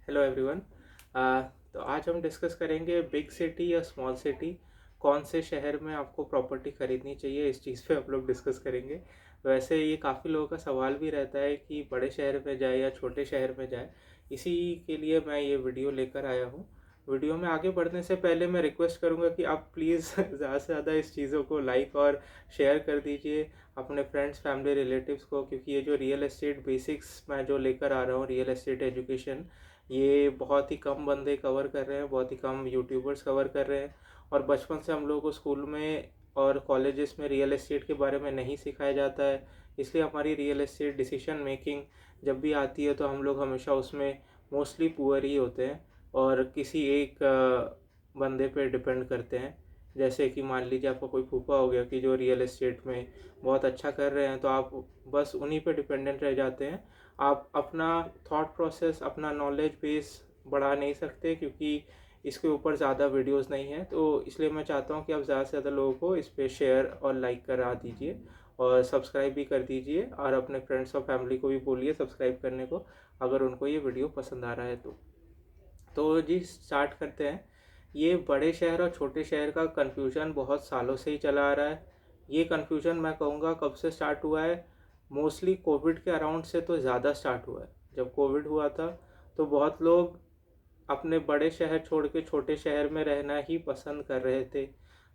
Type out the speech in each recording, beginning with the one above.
Hello everyone. तो आज हम डिस्कस करेंगे बिग सिटी या स्मॉल सिटी, कौन से शहर में आपको प्रॉपर्टी खरीदनी चाहिए। इस चीज़ पे हम लोग डिस्कस करेंगे। वैसे ये काफ़ी लोगों का सवाल भी रहता है कि बड़े शहर में जाए या छोटे शहर में जाए। इसी के लिए मैं ये वीडियो लेकर आया हूँ। वीडियो में आगे बढ़ने से पहले मैं रिक्वेस्ट करूँगा कि आप प्लीज़ ज़्यादा से ज़्यादा इस चीज़ों को लाइक और शेयर कर दीजिए अपने फ्रेंड्स, फैमिली, रिलेटिव्स को, क्योंकि ये जो रियल एस्टेट बेसिक्स मैं जो लेकर आ रहा हूँ, रियल एस्टेट एजुकेशन, ये बहुत ही कम बंदे कवर कर रहे हैं, बहुत ही कम यूट्यूबर्स कवर कर रहे हैं। और बचपन से हम लोगों को स्कूल में और कॉलेजेस में रियल एस्टेट के बारे में नहीं सिखाया जाता है। इसलिए हमारी रियल एस्टेट डिसीजन मेकिंग जब भी आती है तो हम लोग हमेशा उसमें मोस्टली पुअर ही होते हैं और किसी एक बंदे पे डिपेंड करते हैं। जैसे कि मान लीजिए आपका कोई फूफा हो गया कि जो रियल एस्टेट में बहुत अच्छा कर रहे हैं, तो आप बस उन्हीं पे डिपेंडेंट रह जाते हैं। आप अपना थॉट प्रोसेस, अपना नॉलेज बेस बढ़ा नहीं सकते, क्योंकि इसके ऊपर ज़्यादा वीडियोस नहीं है। तो इसलिए मैं चाहता हूँ कि आप ज़्यादा से ज़्यादा लोगों को इस पे शेयर और लाइक करा दीजिए और सब्सक्राइब भी कर दीजिए, और अपने फ्रेंड्स और फैमिली को भी बोलिए सब्सक्राइब करने को, अगर उनको ये वीडियो पसंद आ रहा है तो जी स्टार्ट करते हैं। ये बड़े शहर और छोटे शहर का कन्फ्यूज़न बहुत सालों से ही चला आ रहा है। ये कन्फ्यूज़न मैं कहूँगा कब से स्टार्ट हुआ है, मोस्टली कोविड के अराउंड से तो ज़्यादा स्टार्ट हुआ है। जब कोविड हुआ था तो बहुत लोग अपने बड़े शहर छोड़ के छोटे शहर में रहना ही पसंद कर रहे थे।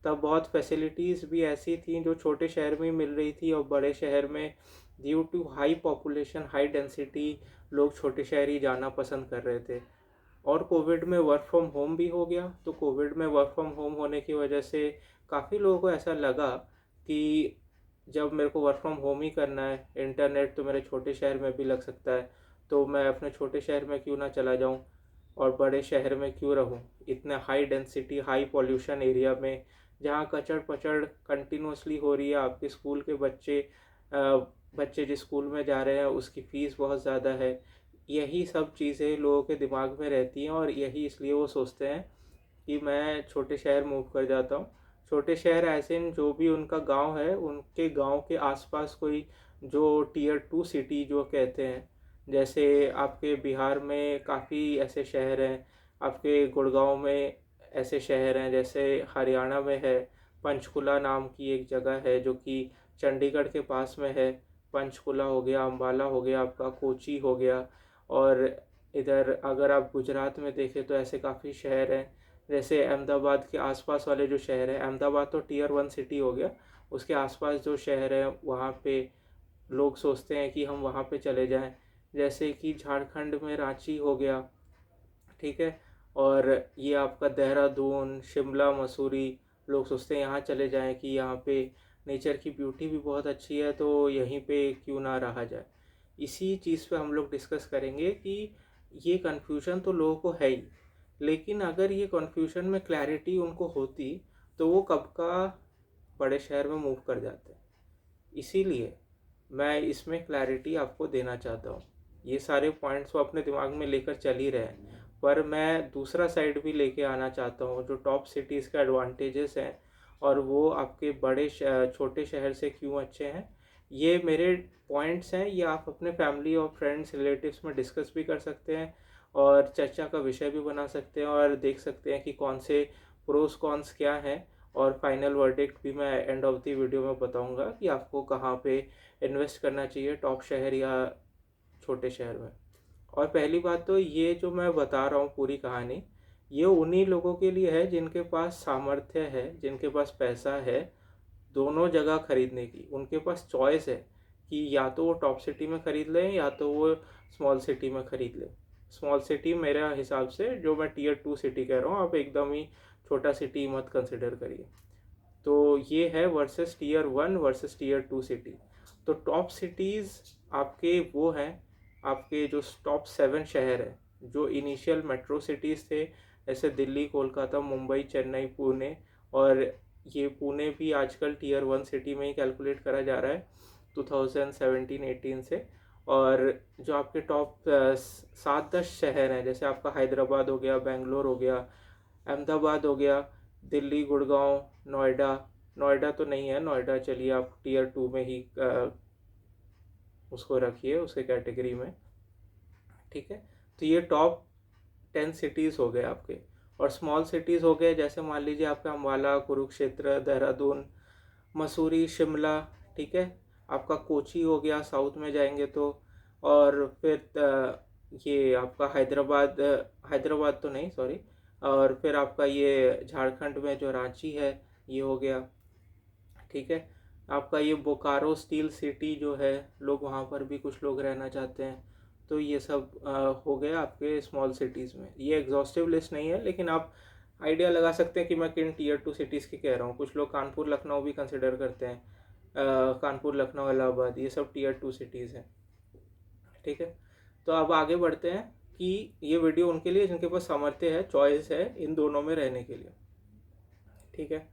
तब बहुत फैसिलिटीज़ भी ऐसी थी जो छोटे शहर में ही मिल रही थी, और बड़े शहर में due to high population, high density, लोग छोटे शहर ही जाना पसंद कर रहे थे। और कोविड में वर्क फ्रॉम होम भी हो गया, तो कोविड में वर्क फ्रॉम होम होने की वजह से काफ़ी लोगों को ऐसा लगा कि जब मेरे को वर्क फ्रॉम होम ही करना है, इंटरनेट तो मेरे छोटे शहर में भी लग सकता है, तो मैं अपने छोटे शहर में क्यों ना चला जाऊं और बड़े शहर में क्यों रहूं, इतने high density, high pollution area में, जहां कचड़ पचड़ कंटिन्यूसली हो रही है। आपके स्कूल के बच्चे जिस स्कूल में जा रहे हैं उसकी फ़ीस बहुत ज़्यादा है। यही सब चीज़ें लोगों के दिमाग में रहती हैं, और यही इसलिए वो सोचते हैं कि मैं छोटे शहर मूव कर जाता हूँ। छोटे शहर ऐसे इन जो भी उनका गांव है, उनके गांव के आसपास कोई जो टीयर टू सिटी जो कहते हैं, जैसे आपके बिहार में काफ़ी ऐसे शहर हैं, आपके गुड़गांव में ऐसे शहर हैं, जैसे हरियाणा में है पंचकुला नाम की एक जगह है जो कि चंडीगढ़ के पास में है। पंचकुला हो गया, अम्बाला हो गया, आपका कोची हो गया। और इधर अगर आप गुजरात में देखें तो ऐसे काफ़ी शहर हैं, जैसे अहमदाबाद के आसपास वाले जो शहर हैं, अहमदाबाद तो टीयर वन सिटी हो गया, उसके आसपास जो शहर है वहाँ पे लोग सोचते हैं कि हम वहाँ पे चले जाएं। जैसे कि झारखंड में रांची हो गया, ठीक है, और ये आपका देहरादून, शिमला, मसूरी, लोग सोचते हैं यहाँ चले जाएं कि यहाँ पे नेचर की ब्यूटी भी बहुत अच्छी है, तो यहीं पे क्यों ना रहा जाए। इसी चीज़ पे हम लोग डिस्कस करेंगे कि ये कन्फ्यूजन तो लोगों को है ही, लेकिन अगर ये कन्फ्यूजन में क्लैरिटी उनको होती तो वो कब का बड़े शहर में मूव कर जाते। इसीलिए मैं इसमें क्लैरिटी आपको देना चाहता हूँ। ये सारे पॉइंट्स वो अपने दिमाग में लेकर चल ही रहे हैं, पर मैं दूसरा साइड भी लेके आना चाहता हूँ, जो टॉप सिटीज़ के एडवांटेजेस हैं और वो आपके छोटे शहर से क्यों अच्छे हैं। ये मेरे पॉइंट्स हैं, ये आप अपने फैमिली और फ्रेंड्स, रिलेटिव्स में डिस्कस भी कर सकते हैं और चर्चा का विषय भी बना सकते हैं, और देख सकते हैं कि कौन से प्रोस कॉन्स क्या हैं। और फाइनल वर्डिक्ट भी मैं एंड ऑफ द वीडियो में बताऊंगा कि आपको कहाँ पे इन्वेस्ट करना चाहिए, टॉप शहर या छोटे शहर में। और पहली बात तो ये जो मैं बता रहा हूँ पूरी कहानी, ये उन्हीं लोगों के लिए है जिनके पास सामर्थ्य है, जिनके पास पैसा है दोनों जगह खरीदने की। उनके पास चॉइस है कि या तो वो टॉप सिटी में ख़रीद लें या तो वो स्मॉल सिटी में ख़रीद लें। स्मॉल सिटी मेरे हिसाब से, जो मैं टीयर टू सिटी कह रहा हूँ, आप एकदम ही छोटा सिटी मत कंसिडर करिए। तो ये है versus tier one versus tier two city. तो टॉप सिटीज़ आपके वो हैं, आपके जो टॉप 7 शहर हैं जो इनिशियल मेट्रो सिटीज़ थे, जैसे दिल्ली, कोलकाता, मुंबई, चेन्नई, पुणे। और ये पुणे भी आजकल टीयर वन सिटी में ही कैलकुलेट करा जा रहा है 2017-18 से। और जो आपके टॉप 7-10 शहर हैं, जैसे आपका हैदराबाद हो गया, बेंगलोर हो गया, अहमदाबाद हो गया, दिल्ली, गुड़गांव, नोएडा। नोएडा तो नहीं है, नोएडा चलिए आप टीयर टू में ही उसको रखिए उसके कैटेगरी में, ठीक है। तो ये टॉप 10 सिटीज़ हो गए आपके। और स्मॉल सिटीज़ हो गए जैसे मान लीजिए आपका अम्बाला, कुरुक्षेत्र, देहरादून, मसूरी, शिमला, ठीक है। आपका कोची हो गया साउथ में जाएंगे तो। और फिर ये आपका हैदराबाद, हैदराबाद तो नहीं सॉरी, और फिर आपका ये झारखंड में जो रांची है ये हो गया, ठीक है। आपका ये बोकारो स्टील सिटी जो है, लोग वहाँ पर भी कुछ लोग रहना चाहते हैं। तो ये सब हो गया आपके स्मॉल सिटीज़ में। ये एग्जॉस्टिव लिस्ट नहीं है, लेकिन आप आइडिया लगा सकते हैं कि मैं किन टीयर 2 सिटीज़ की कह रहा हूँ। कुछ लोग कानपुर लखनऊ भी कंसिडर करते हैं। कानपुर लखनऊ इलाहाबाद ये सब टीयर 2 सिटीज़ हैं, ठीक है। तो अब आगे बढ़ते हैं कि ये वीडियो उनके लिए जिनके पास सामर्थ्य है, चॉइस है इन दोनों में रहने के लिए, ठीक है।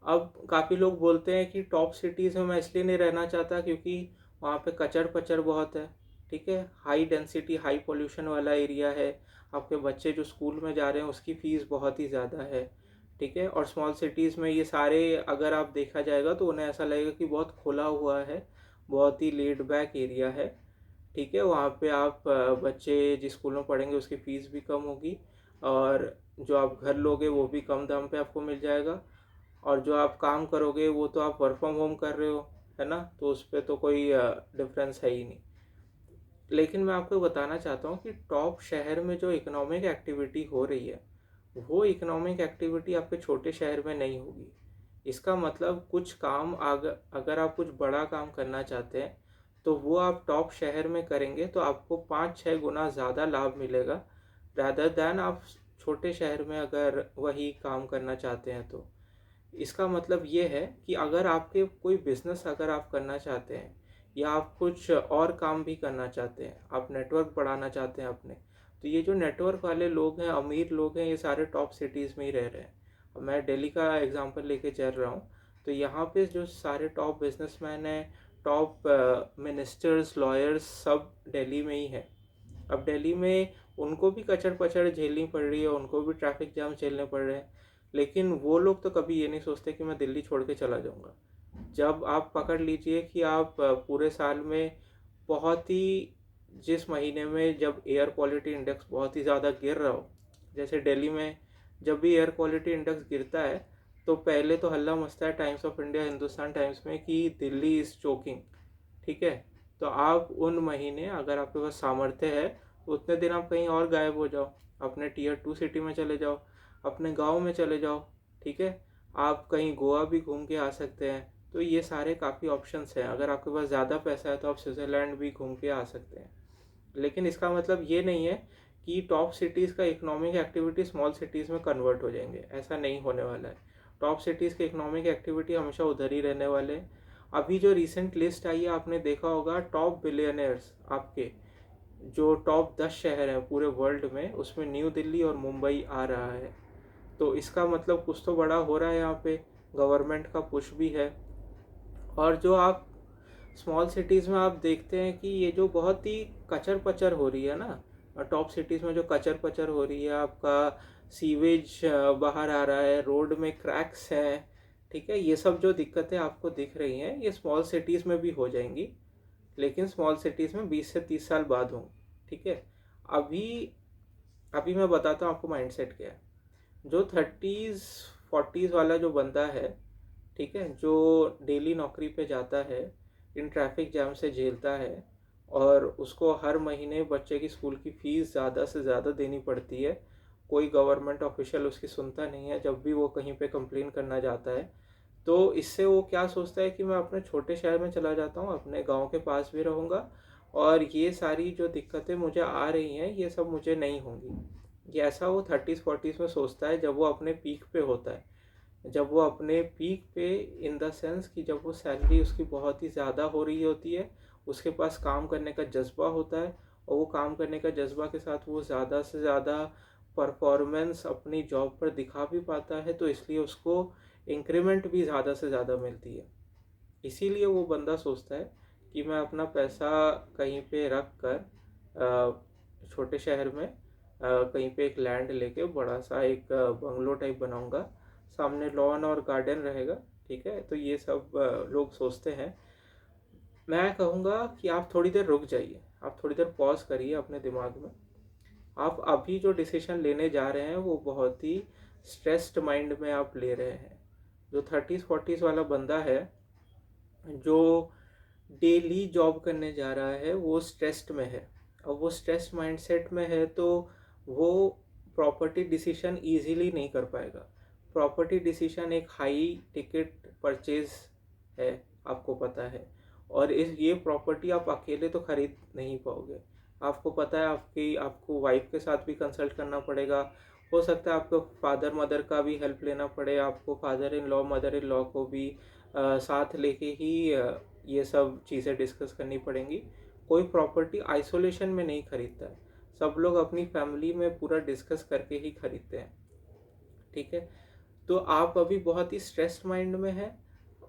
अब काफ़ी लोग बोलते हैं कि टॉप सिटीज़ में मैं इसलिए नहीं रहना चाहता क्योंकि वहाँ पे कचर पचर बहुत है, ठीक है। हाई डेंसिटी, हाई पोल्यूशन वाला एरिया है। आपके बच्चे जो स्कूल में जा रहे हैं उसकी फ़ीस बहुत ही ज़्यादा है, ठीक है। और स्मॉल सिटीज़ में ये सारे अगर आप देखा जाएगा तो उन्हें ऐसा लगेगा कि बहुत खुला हुआ है, बहुत ही लेड बैक एरिया है, ठीक है। वहाँ पे आप बच्चे जिस स्कूल में पढ़ेंगे उसकी फ़ीस भी कम होगी, और जो आप घर लोगे वो भी कम दाम पे आपको मिल जाएगा, और जो आप काम करोगे वो तो आप वर्क फ्रॉम होम कर रहे हो, है ना, तो उस पर तो कोई डिफरेंस है ही नहीं। लेकिन मैं आपको बताना चाहता हूँ कि टॉप शहर में जो इकोनॉमिक एक्टिविटी हो रही है वो इकोनॉमिक एक्टिविटी आपके छोटे शहर में नहीं होगी। इसका मतलब कुछ काम अगर आप कुछ बड़ा काम करना चाहते हैं तो वो आप टॉप शहर में करेंगे तो आपको 5-6 गुना ज़्यादा लाभ मिलेगा रादर दैन आप छोटे शहर में अगर वही काम करना चाहते हैं तो। इसका मतलब ये है कि अगर आपके कोई बिजनेस अगर आप करना चाहते हैं या आप कुछ और काम भी करना चाहते हैं, आप नेटवर्क बढ़ाना चाहते हैं अपने, तो ये जो नेटवर्क वाले लोग हैं, अमीर लोग हैं, ये सारे टॉप सिटीज़ में ही रह रहे हैं। अब मैं दिल्ली का एग्जांपल लेके चल रहा हूँ, तो यहाँ पे जो सारे टॉप बिजनेसमैन हैं, टॉप मिनिस्टर्स, लॉयर्स सब दिल्ली में ही हैं। अब दिल्ली में उनको भी कचड़ पचड़ झेलनी पड़ रही है, उनको भी ट्रैफिक जाम झेलने पड़ रहे हैं, लेकिन वो लोग तो कभी ये नहीं सोचते कि मैं दिल्ली छोड़ के चला जाऊंगा। जब आप पकड़ लीजिए कि आप पूरे साल में बहुत ही, जिस महीने में जब एयर क्वालिटी इंडेक्स बहुत ही ज़्यादा गिर रहा हो, जैसे दिल्ली में जब भी एयर क्वालिटी इंडेक्स गिरता है तो पहले तो हल्ला मचता है times of India, Hindustan times में कि दिल्ली इज़ चोकिंग, ठीक है। तो आप उन महीने अगर आपके पास सामर्थ्य है तो उतने दिन आप कहीं और गायब हो जाओ, अपने टीयर 2 सिटी में चले जाओ, अपने गांव में चले जाओ, ठीक है। आप कहीं गोवा भी घूम के आ सकते हैं। तो ये सारे काफ़ी ऑप्शंस हैं। अगर आपके पास ज़्यादा पैसा है तो आप स्विट्ज़रलैंड भी घूम के आ सकते हैं। लेकिन इसका मतलब ये नहीं है कि टॉप सिटीज़ का इकोनॉमिक एक्टिविटी स्मॉल सिटीज़ में कन्वर्ट हो जाएंगे, ऐसा नहीं होने वाला है। टॉप सिटीज़ के इकोनॉमिक एक्टिविटी हमेशा उधर ही रहने वाले हैं। अभी जो रिसेंट लिस्ट आई है आपने देखा होगा, टॉप बिलियनर्स आपके जो टॉप 10 शहर हैं पूरे वर्ल्ड में, उसमें न्यू दिल्ली और मुंबई आ रहा है। तो इसका मतलब कुछ तो बड़ा हो रहा है यहाँ पे, गवर्नमेंट का पुश भी है। और जो आप स्मॉल सिटीज़ में आप देखते हैं कि ये जो बहुत ही कचर पचर हो रही है ना, टॉप सिटीज़ में जो कचर पचर हो रही है, आपका सीवेज बाहर आ रहा है, रोड में क्रैक्स हैं, ठीक है। ये सब जो दिक्कतें आपको दिख रही हैं ये स्मॉल सिटीज़ में भी हो जाएंगी, लेकिन स्मॉल सिटीज़ में 20 से 30 साल बाद होंगी, ठीक है। अभी अभी मैं बताता हूँ आपको माइंडसेट क्या है। जो 30s 40s वाला जो बंदा है, ठीक है, जो डेली नौकरी पे जाता है, इन ट्रैफिक जैम से झेलता है, और उसको हर महीने बच्चे की स्कूल की फ़ीस ज़्यादा से ज़्यादा देनी पड़ती है, कोई गवर्नमेंट ऑफिशियल उसकी सुनता नहीं है जब भी वो कहीं पे कंप्लेन करना जाता है। तो इससे वो क्या सोचता है कि मैं अपने छोटे शहर में चला जाता हूँ, अपने गांव के पास भी रहूँगा, और ये सारी जो दिक्कतें मुझे आ रही हैं ये सब मुझे नहीं होंगी। ये ऐसा वो 30s 40s में सोचता है जब वो अपने पीक पे होता है, जब वो अपने पीक पे इन द सेंस कि जब वो सैलरी उसकी बहुत ही ज़्यादा हो रही होती है, उसके पास काम करने का जज्बा होता है, और वो काम करने का जज्बा के साथ वो ज़्यादा से ज़्यादा परफॉर्मेंस अपनी जॉब पर दिखा भी पाता है, तो इसलिए उसको इंक्रीमेंट भी ज़्यादा से ज़्यादा मिलती है। इसीलिए वो बंदा सोचता है कि मैं अपना पैसा कहीं पे रख कर छोटे शहर में कहीं पे एक लैंड लेके बड़ा सा एक बंगलो टाइप बनाऊंगा, सामने लॉन और गार्डन रहेगा, ठीक है। तो ये सब लोग सोचते हैं। मैं कहूँगा कि आप थोड़ी देर रुक जाइए, आप थोड़ी देर पॉज करिए अपने दिमाग में, आप अभी जो डिसीजन लेने जा रहे हैं वो बहुत ही स्ट्रेस्ड माइंड में आप ले रहे हैं। जो 30s 40s वाला बंदा है, जो डेली जॉब करने जा रहा है, वो स्ट्रेस्ड में है। अब वो स्ट्रेस्ड माइंडसेट में है तो वो प्रॉपर्टी डिसीजन इजीली नहीं कर पाएगा। प्रॉपर्टी डिसीजन एक हाई टिकट परचेज है, आपको पता है। और इस ये प्रॉपर्टी आप अकेले तो खरीद नहीं पाओगे। आपको पता है, आपको वाइफ के साथ भी कंसल्ट करना पड़ेगा। हो सकता है आपको फादर मदर का भी हेल्प लेना पड़े, आपको father in law mother in law को भी साथ लेके ही ये सब चीज़ें डिस्कस करनी पड़ेंगी। कोई प्रॉपर्टी आइसोलेशन में नहीं खरीदता है, सब लोग अपनी फैमिली में पूरा डिस्कस करके ही खरीदते हैं। ठीक है, तो आप अभी बहुत ही स्ट्रेस्ड माइंड में हैं,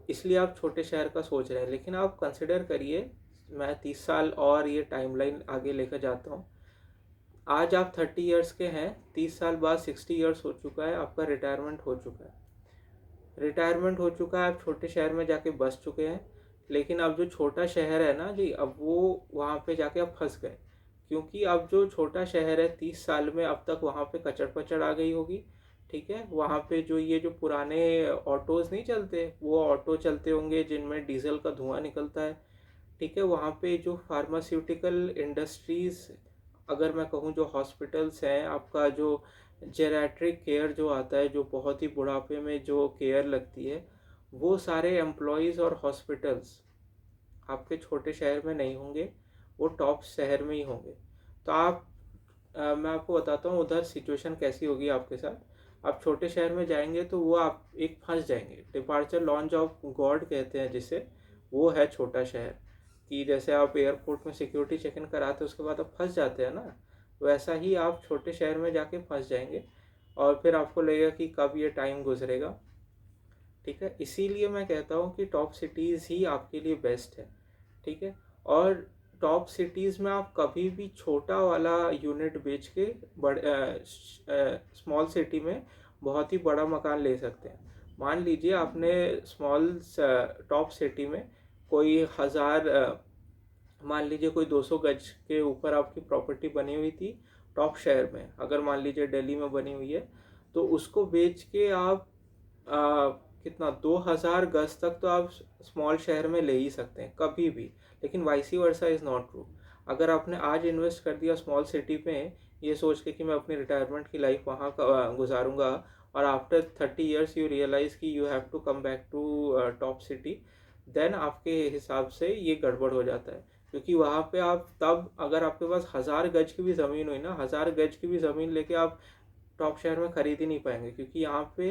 इसलिए आप छोटे शहर का सोच रहे हैं। लेकिन आप कंसिडर करिए, मैं 30 साल और ये टाइमलाइन आगे लेकर जाता हूँ। आज आप 30 ईयर्स के हैं, 30 साल बाद 60 ईयर्स हो चुका है, आपका रिटायरमेंट हो चुका है। रिटायरमेंट हो चुका है, आप छोटे शहर में जाके बस चुके हैं। लेकिन अब जो छोटा शहर है ना जी, अब वो वहाँ पे जाके अब फंस गए। क्योंकि अब जो छोटा शहर है, 30 साल में अब तक वहाँ पे कचड़ पचड़ आ गई होगी। ठीक है, वहाँ पे जो पुराने ऑटोज़ नहीं चलते, वो ऑटो चलते होंगे जिनमें डीजल का धुआं निकलता है। ठीक है, वहाँ पे जो फार्मास्यूटिकल इंडस्ट्रीज़, अगर मैं कहूँ जो हॉस्पिटल्स हैं, आपका जो जेरेट्रिक केयर जो आता है, जो बहुत ही बुढ़ापे में जो केयर लगती है, वो सारे एम्प्लॉयज़ और हॉस्पिटल्स आपके छोटे शहर में नहीं होंगे, वो टॉप शहर में ही होंगे। तो मैं आपको बताता हूँ उधर सिचुएशन कैसी होगी आपके साथ। आप छोटे शहर में जाएंगे तो वो आप एक फंस जाएंगे। डिपार्चर लॉन्च ऑफ गॉड कहते हैं जिसे, वो है छोटा शहर। कि जैसे आप एयरपोर्ट में सिक्योरिटी चेक इन कराते हैं, उसके बाद आप फंस जाते हैं ना, वैसा ही आप छोटे शहर में जाके फंस जाएंगे। और फिर आपको लगेगा कि कब ये टाइम गुजरेगा। ठीक है, इसीलिए मैं कहता हूँ कि टॉप सिटीज़ ही आपके लिए बेस्ट है। ठीक है, और टॉप सिटीज़ में आप कभी भी छोटा वाला यूनिट बेच के स्मॉल सिटी में बहुत ही बड़ा मकान ले सकते हैं। मान लीजिए आपने स्मॉल टॉप सिटी में कोई मान लीजिए कोई 200 गज के ऊपर आपकी प्रॉपर्टी बनी हुई थी टॉप शहर में, अगर मान लीजिए दिल्ली में बनी हुई है, तो उसको बेच के आप कितना 2000 गज तक तो आप स्मॉल शहर में ले ही सकते हैं कभी भी। लेकिन वाइसी वर्सा इज़ नॉट ट्रू। अगर आपने आज इन्वेस्ट कर दिया स्मॉल सिटी में, ये सोच के कि मैं अपनी रिटायरमेंट की लाइफ वहाँ गुजारूंगा, और आफ्टर 30 ईयर्स यू रियलाइज़ कि you have to come back to top city, then आपके हिसाब से ये गड़बड़ हो जाता है। क्योंकि वहाँ पे आप तब, अगर आपके पास 1000 गज की भी ज़मीन हुई ना, 1000 गज की भी ज़मीन लेके आप टॉप शहर में खरीद ही नहीं पाएंगे। क्योंकि यहाँ पे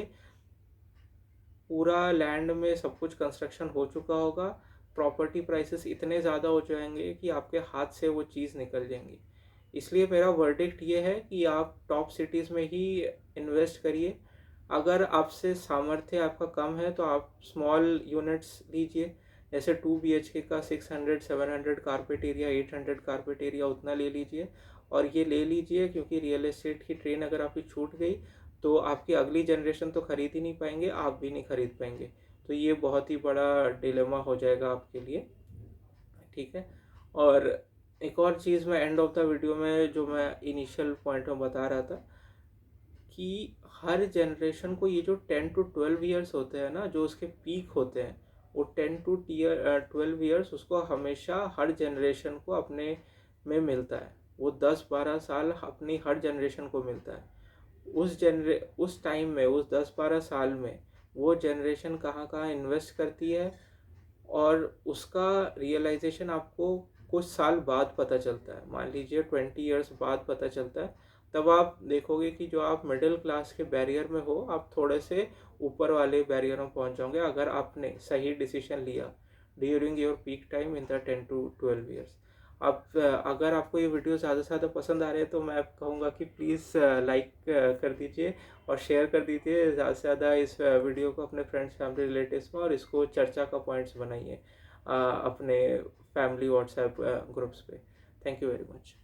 पूरा लैंड में सब कुछ कंस्ट्रक्शन हो चुका होगा, प्रॉपर्टी प्राइसेस इतने ज़्यादा हो जाएंगे कि आपके हाथ से वो चीज़ निकल जाएंगी। इसलिए मेरा वर्डिक्ट ये है कि आप टॉप सिटीज़ में ही इन्वेस्ट करिए। अगर आपसे सामर्थ्य आपका कम है तो आप स्मॉल यूनिट्स लीजिए, जैसे 2 BHK का 600 700 कारपेट एरिया, 800 कारपेट एरिया, उतना ले लीजिए। और ये ले लीजिए क्योंकि रियल एस्टेट की ट्रेन अगर आपकी छूट गई तो आपकी अगली जनरेशन तो खरीद ही नहीं पाएंगे, आप भी नहीं खरीद पाएंगे। तो ये बहुत ही बड़ा डिलेमा हो जाएगा आपके लिए। ठीक है, और एक और चीज़ मैं एंड ऑफ द वीडियो में, जो मैं इनिशियल पॉइंट में बता रहा था, कि हर जनरेशन को ये जो 10 to 12 ईयर्स होते हैं ना, जो उसके पीक होते हैं, वो 10 to 12 ईयर्स उसको हमेशा हर जनरेशन को अपने में मिलता है। वो 10-12 साल अपनी हर जनरेशन को मिलता है। उस टाइम में, उस 10-12 साल में वो जनरेशन कहाँ कहाँ इन्वेस्ट करती है, और उसका रियलाइजेशन आपको कुछ साल बाद पता चलता है। मान लीजिए 20 ईयर्स बाद पता चलता है। तब आप देखोगे कि जो आप मिडिल क्लास के बैरियर में हो, आप थोड़े से ऊपर वाले बैरियर में पहुंच जाओगे, अगर आपने सही डिसीजन लिया during your peak time in the 10 to 12 years. अब अगर आपको ये वीडियो ज़्यादा से ज़्यादा पसंद आ रहे हैं तो मैं कहूँगा कि प्लीज़ लाइक कर दीजिए और शेयर कर दीजिए ज़्यादा से ज़्यादा इस वीडियो को अपने फ्रेंड्स फैमिली रिलेटिव्स में, और इसको चर्चा का पॉइंट्स बनाइए अपने फैमिली व्हाट्सएप ग्रुप्स पे। Thank you very much.